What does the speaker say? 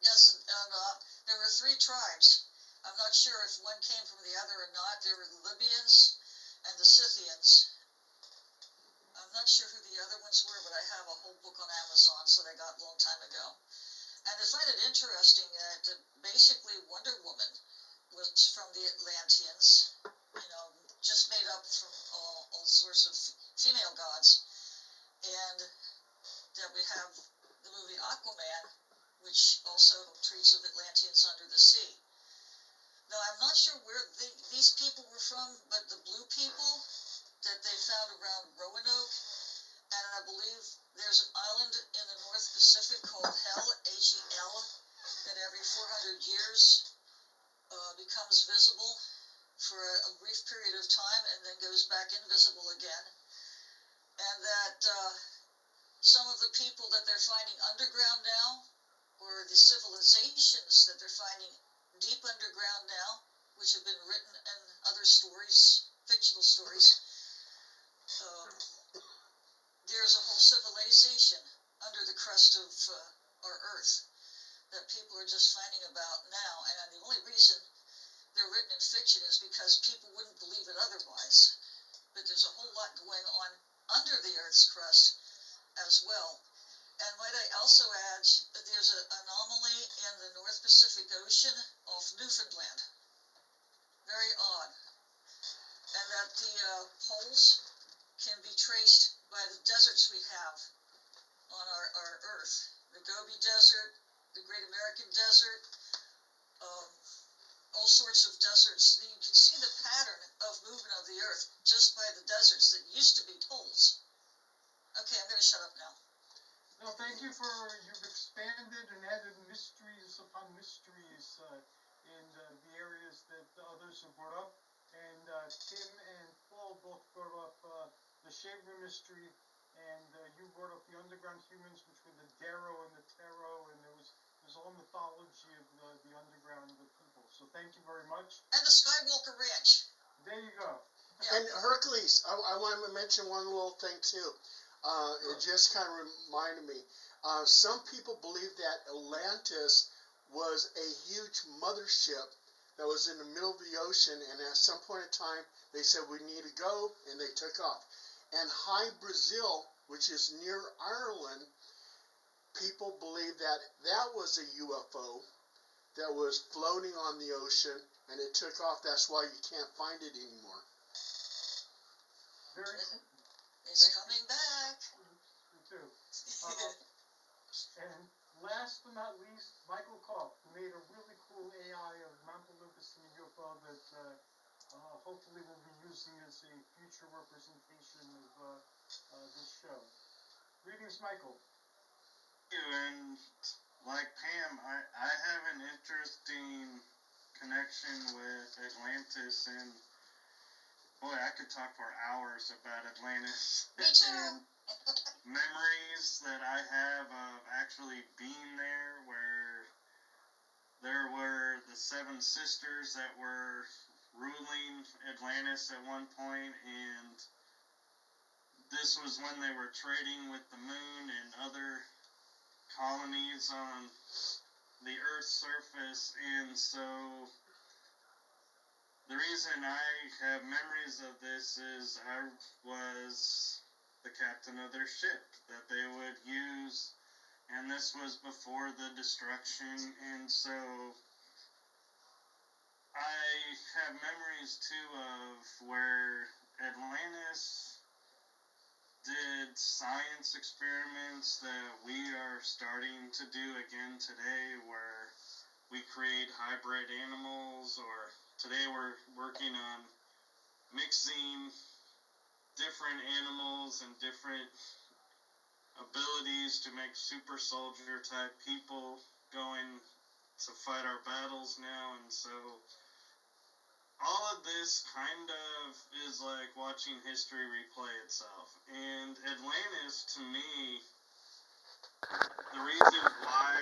Yes, and there were three tribes. I'm not sure if one came from the other or not. There were the Libyans and the Scythians. I'm not sure who the other ones were, but I have a whole book on Amazon, so they got a long time ago. And I find it interesting that basically Wonder Woman was from the Atlanteans, just made up from all sorts of female gods. And that we have the movie Aquaman, which also treats of Atlanteans under the sea. Now, I'm not sure where these people were from, but the blue people that they found around Roanoke, and I believe there's an island in the North Pacific called Hell, H-E-L, that every 400 years becomes visible for a brief period of time and then goes back invisible again. And that some of the people that they're finding underground now, or the civilizations that they're finding deep underground now, which have been written in other stories, fictional stories, there's a whole civilization under the crust of our Earth that people are just finding about now. And the only reason they're written in fiction is because people wouldn't believe it otherwise. But there's a whole lot going on under the Earth's crust as well. And might I also add, there's an anomaly in the North Pacific Ocean off Newfoundland. Very odd. And that the poles can be traced by the deserts we have on our Earth. The Gobi Desert, the Great American Desert, all sorts of deserts. You can see the pattern of movement of the Earth just by the deserts that used to be poles. Okay, I'm going to shut up now. No, thank you for, you've expanded and added mysteries upon mysteries in the areas that others have brought up. And Tim and Paul both brought up the Shaver mystery, and you brought up the underground humans, which were the Darrow and the Tarot, and there's all mythology of the underground people. So thank you very much. And the Skywalker Ranch. There you go. Yeah. And Hercules, I want to mention one little thing too. It just kind of reminded me. Some people believe that Atlantis was a huge mothership that was in the middle of the ocean, and at some point in time, they said, we need to go, and they took off. And High Brazil, which is near Ireland, people believe that that was a UFO that was floating on the ocean, and it took off. That's why you can't find it anymore. It's coming back. Me too. And last but not least, Michael Kopf, who made a really cool AI of Mount Olympus and a UFO that hopefully we'll be using as a future representation of this show. Greetings, Michael. Thank you, and like Pam, I have an interesting connection with Atlantis, and boy, I could talk for hours about Atlantis. Me too. And memories that I have of actually being there, where there were the seven sisters that were ruling Atlantis at one point, and this was when they were trading with the moon and other colonies on the Earth's surface. And so the reason I have memories of this is I was the captain of their ship that they would use, and this was before the destruction. And so I have memories too of where Atlantis did science experiments that we are starting to do again today, where we create hybrid animals, or today we're working on mixing different animals and different abilities to make super soldier type people going to fight our battles now. And so all of this kind of is like watching history replay itself. And Atlantis, to me, the reason why